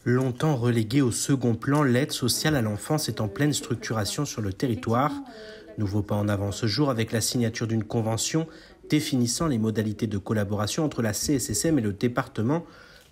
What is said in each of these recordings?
Longtemps reléguée au second plan, l'aide sociale à l'enfance est en pleine structuration sur le territoire. Nouveau pas en avant ce jour avec la signature d'une convention définissant les modalités de collaboration entre la CSSM et le département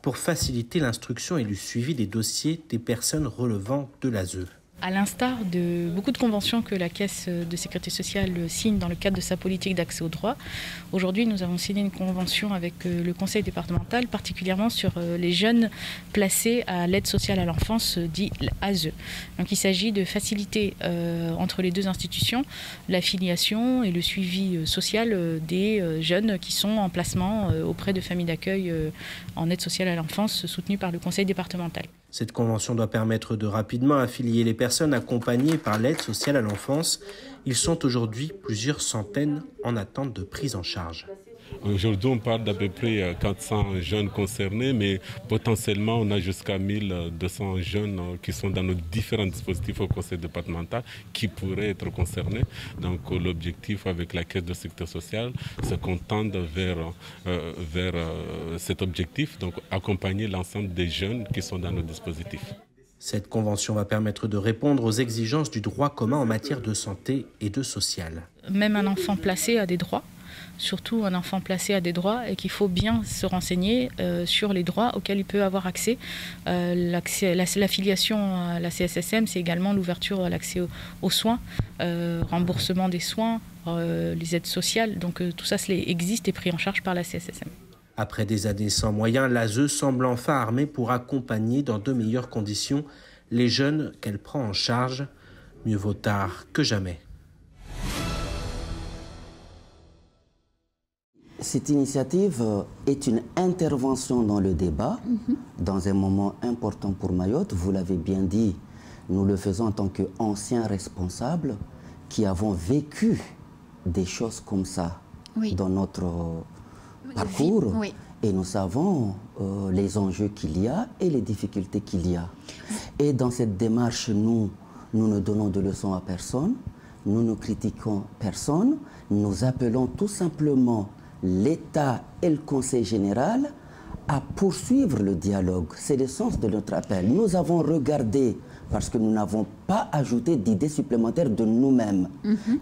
pour faciliter l'instruction et le suivi des dossiers des personnes relevant de l'ASE. À l'instar de beaucoup de conventions que la Caisse de sécurité sociale signe dans le cadre de sa politique d'accès aux droits, aujourd'hui nous avons signé une convention avec le conseil départemental, particulièrement sur les jeunes placés à l'aide sociale à l'enfance, dit ASE. Donc il s'agit de faciliter entre les deux institutions la filiation et le suivi social des jeunes qui sont en placement auprès de familles d'accueil en aide sociale à l'enfance soutenues par le conseil départemental. Cette convention doit permettre de rapidement affilier les personnes accompagnées par l'aide sociale à l'enfance. Ils sont aujourd'hui plusieurs centaines en attente de prise en charge. Aujourd'hui, on parle d'à peu près 400 jeunes concernés, mais potentiellement, on a jusqu'à 1200 jeunes qui sont dans nos différents dispositifs au conseil départemental qui pourraient être concernés. Donc, l'objectif avec la Caisse de sécurité sociale, c'est qu'on tende vers cet objectif, donc accompagner l'ensemble des jeunes qui sont dans nos dispositifs. Cette convention va permettre de répondre aux exigences du droit commun en matière de santé et de social. Même un enfant placé a des droits. Surtout un enfant placé a des droits et qu'il faut bien se renseigner sur les droits auxquels il peut avoir accès. L'affiliation à la CSSM, c'est également l'ouverture à l'accès aux soins, remboursement des soins, les aides sociales. Donc tout ça existe et pris en charge par la CSSM. Après des années sans moyens, l'ASE semble enfin armée pour accompagner dans de meilleures conditions les jeunes qu'elle prend en charge. Mieux vaut tard que jamais. Cette initiative est une intervention dans le débat, dans un moment important pour Mayotte. Vous l'avez bien dit, nous le faisons en tant qu'anciens responsables qui avons vécu des choses comme ça dans notre parcours. Oui. Et nous savons les enjeux qu'il y a et les difficultés qu'il y a. Et dans cette démarche, nous ne donnons de leçons à personne, nous ne critiquons personne, nous appelons tout simplement l'État et le Conseil général à poursuivre le dialogue. C'est le sens de notre appel. Nous avons regardé, parce que nous n'avons pas ajouté d'idées supplémentaires de nous-mêmes.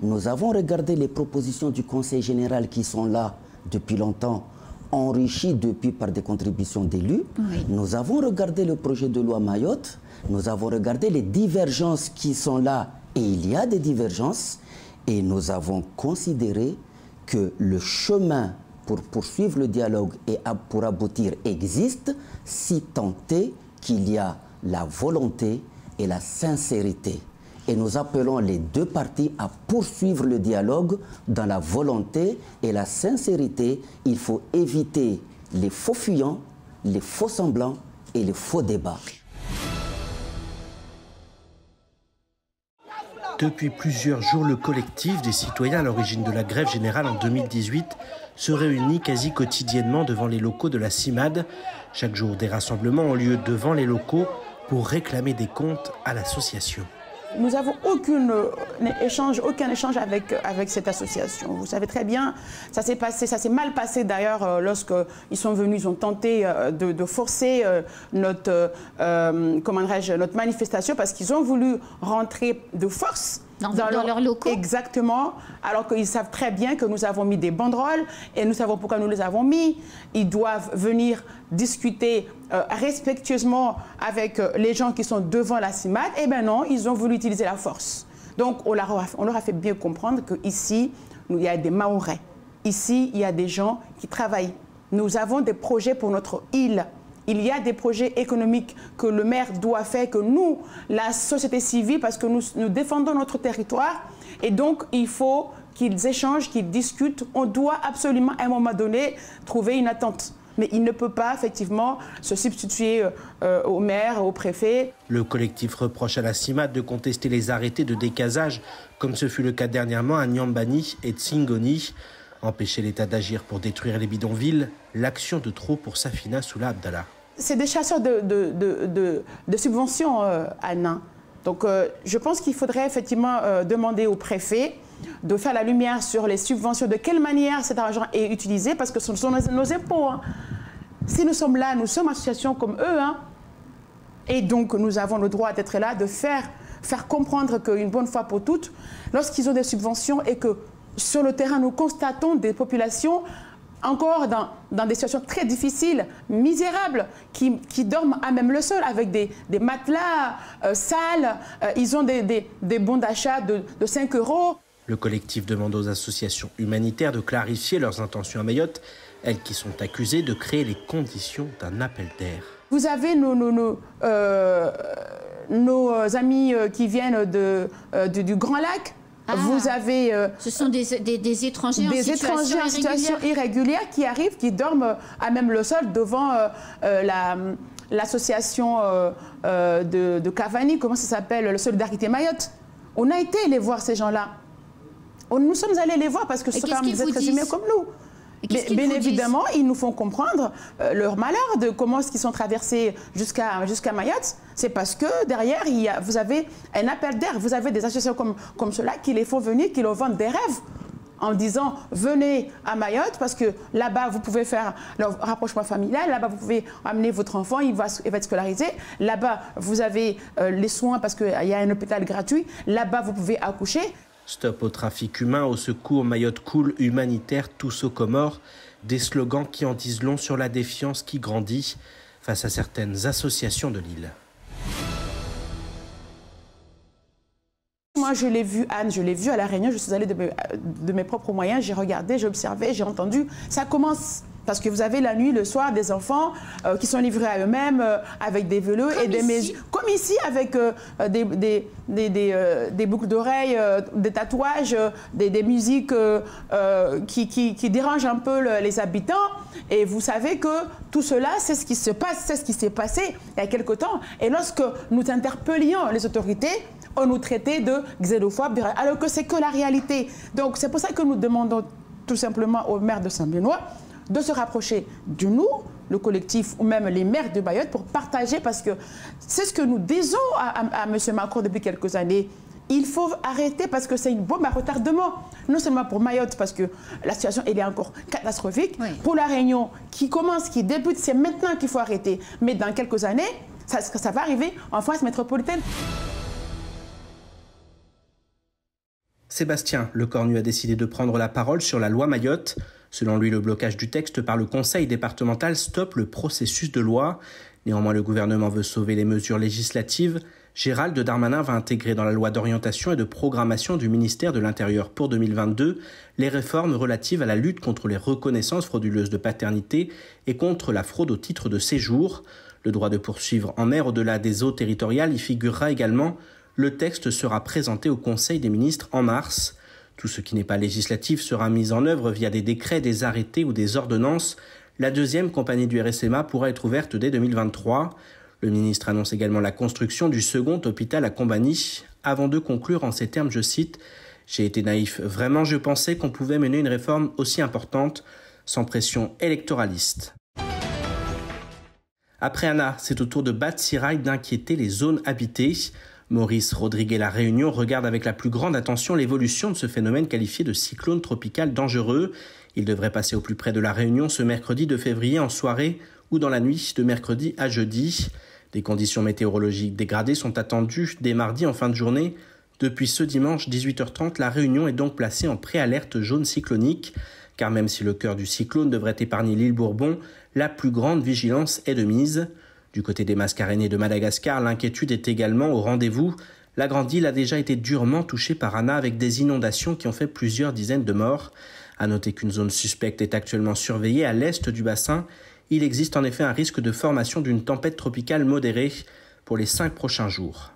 Nous avons regardé les propositions du Conseil général qui sont là depuis longtemps, enrichies depuis par des contributions d'élus. Nous avons regardé le projet de loi Mayotte. Nous avons regardé les divergences qui sont là, et il y a des divergences, et nous avons considéré que le chemin pour poursuivre le dialogue et pour aboutir existe si tant est qu'il y a la volonté et la sincérité. Et nous appelons les deux parties à poursuivre le dialogue dans la volonté et la sincérité. Il faut éviter les faux fuyants, les faux semblants et les faux débats. Depuis plusieurs jours, le collectif des citoyens à l'origine de la grève générale en 2018 se réunit quasi quotidiennement devant les locaux de la CIMAD. Chaque jour, des rassemblements ont lieu devant les locaux pour réclamer des comptes à l'association. Nous n'avons aucun échange avec cette association. Vous savez très bien, ça s'est mal passé d'ailleurs lorsqu'ils sont venus, ils ont tenté de forcer notre manifestation parce qu'ils ont voulu rentrer de force dans leurs locaux. Exactement, alors qu'ils savent très bien que nous avons mis des banderoles et nous savons pourquoi nous les avons mis. Ils doivent venir discuter respectueusement avec les gens qui sont devant la CIMAD. Eh bien non, ils ont voulu utiliser la force. Donc on leur a fait bien comprendre qu'ici, il y a des Mahorais. Ici, il y a des gens qui travaillent. Nous avons des projets pour notre île. Il y a des projets économiques que le maire doit faire, que nous, la société civile, parce que nous défendons notre territoire. Et donc, il faut qu'ils échangent, qu'ils discutent. On doit absolument, à un moment donné, trouver une attente. Mais il ne peut pas, effectivement, se substituer au maire, au préfet. Le collectif reproche à la CIMAD de contester les arrêtés de décasage, comme ce fut le cas dernièrement à Nyambani et Tsingoni. Empêcher l'État d'agir pour détruire les bidonvilles, l'action de trop pour Safina Soula Abdallah. C'est des chasseurs de subventions, Anna. Donc je pense qu'il faudrait effectivement demander au préfet de faire la lumière sur les subventions, de quelle manière cet argent est utilisé, parce que ce sont nos impôts. Hein. Si nous sommes là, nous sommes associations comme eux. Hein. Et donc, nous avons le droit d'être là, de faire comprendre qu'une bonne fois pour toutes, lorsqu'ils ont des subventions et que sur le terrain, nous constatons des populations encore dans des situations très difficiles, misérables, qui dorment à même le sol avec des matelas sales. Ils ont des bons d'achat de 5 €. Le collectif demande aux associations humanitaires de clarifier leurs intentions à Mayotte, elles qui sont accusées de créer les conditions d'un appel d'air. Vous avez nos amis qui viennent du Grand Lac. Vous avez... ce sont des étrangers en situation irrégulière qui arrivent, qui dorment à même le sol devant l'association de Cavani, comment ça s'appelle, le Solidarité Mayotte. On a été les voir, ces gens-là. Nous sommes allés les voir parce que ce sont quand même des êtres humains comme nous. Bien évidemment, ils nous font comprendre leur malheur, de comment est-ce qu'ils sont traversés jusqu'à Mayotte. C'est parce que derrière, vous avez un appel d'air. Vous avez des associations comme cela qui les font venir, qui leur vendent des rêves en disant venez à Mayotte parce que là-bas, vous pouvez faire le rapprochement familial. Là-bas, vous pouvez amener votre enfant, il va être scolarisé. Là-bas, vous avez les soins parce qu'il y a un hôpital gratuit. Là-bas, vous pouvez accoucher. Stop au trafic humain, au secours, Mayotte cool, humanitaire, tous aux Comores. Des slogans qui en disent long sur la défiance qui grandit face à certaines associations de l'île. Moi, je l'ai vu, Anne, je l'ai vu à La Réunion. Je suis allée de mes propres moyens. J'ai regardé, j'ai observé, j'ai entendu. Ça commence. Parce que vous avez la nuit, le soir, des enfants qui sont livrés à eux-mêmes avec des vélos et des maisons. Comme ici, avec des boucles d'oreilles, des tatouages, des musiques qui dérangent un peu les habitants. Et vous savez que tout cela, c'est ce qui se passe, c'est ce qui s'est passé il y a quelque temps. Et lorsque nous interpellions les autorités, on nous traitait de xénophobes, alors que c'est que la réalité. Donc c'est pour ça que nous demandons tout simplement au maire de Saint-Benoît de se rapprocher de nous, le collectif ou même les maires de Mayotte, pour partager, parce que c'est ce que nous disons à M. Macron depuis quelques années. Il faut arrêter parce que c'est une bombe à retardement. Non seulement pour Mayotte, parce que la situation elle est encore catastrophique. Oui. Pour la Réunion, qui débute, c'est maintenant qu'il faut arrêter. Mais dans quelques années, ça va arriver en France métropolitaine. Sébastien Lecornu a décidé de prendre la parole sur la loi Mayotte. Selon lui, le blocage du texte par le conseil départemental stoppe le processus de loi. Néanmoins, le gouvernement veut sauver les mesures législatives. Gérald Darmanin va intégrer dans la loi d'orientation et de programmation du ministère de l'Intérieur pour 2022 les réformes relatives à la lutte contre les reconnaissances frauduleuses de paternité et contre la fraude au titre de séjour. Le droit de poursuivre en mer au-delà des eaux territoriales y figurera également. Le texte sera présenté au Conseil des ministres en mars. Tout ce qui n'est pas législatif sera mis en œuvre via des décrets, des arrêtés ou des ordonnances. La deuxième compagnie du RSMA pourra être ouverte dès 2023. Le ministre annonce également la construction du second hôpital à Combani. Avant de conclure en ces termes, je cite « J'ai été naïf. Vraiment, je pensais qu'on pouvait mener une réforme aussi importante sans pression électoraliste. » Après Anna, c'est au tour de Batsirai d'inquiéter les zones habitées. Maurice Rodriguez La Réunion regarde avec la plus grande attention l'évolution de ce phénomène qualifié de cyclone tropical dangereux. Il devrait passer au plus près de La Réunion ce mercredi 2 février en soirée ou dans la nuit de mercredi à jeudi. Des conditions météorologiques dégradées sont attendues dès mardi en fin de journée. Depuis ce dimanche 18h30, La Réunion est donc placée en préalerte jaune cyclonique. Car même si le cœur du cyclone devrait épargner l'île Bourbon, la plus grande vigilance est de mise. Du côté des Mascarénées de Madagascar, l'inquiétude est également au rendez-vous. La grande île a déjà été durement touchée par Anna avec des inondations qui ont fait plusieurs dizaines de morts. À noter qu'une zone suspecte est actuellement surveillée à l'est du bassin. Il existe en effet un risque de formation d'une tempête tropicale modérée pour les 5 prochains jours.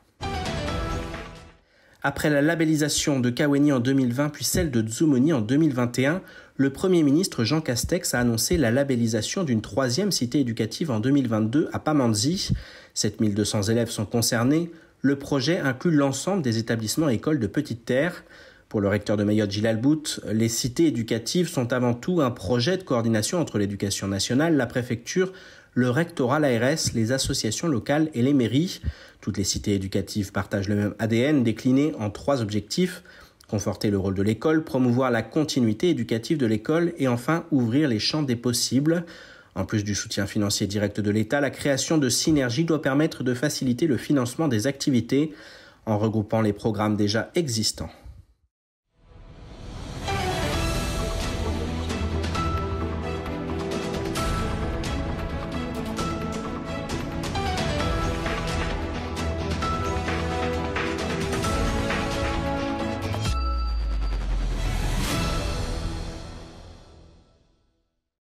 Après la labellisation de Kaweni en 2020 puis celle de Dzumoni en 2021, le Premier ministre Jean Castex a annoncé la labellisation d'une 3e cité éducative en 2022 à Pamandzi. 7200 élèves sont concernés. Le projet inclut l'ensemble des établissements et écoles de Petite Terre. Pour le recteur de Mayotte, Gilles Albout, les cités éducatives sont avant tout un projet de coordination entre l'éducation nationale, la préfecture, le rectorat, l'ARS, les associations locales et les mairies. Toutes les cités éducatives partagent le même ADN décliné en 3 objectifs. Conforter le rôle de l'école, promouvoir la continuité éducative de l'école et enfin ouvrir les champs des possibles. En plus du soutien financier direct de l'État, la création de synergies doit permettre de faciliter le financement des activités en regroupant les programmes déjà existants.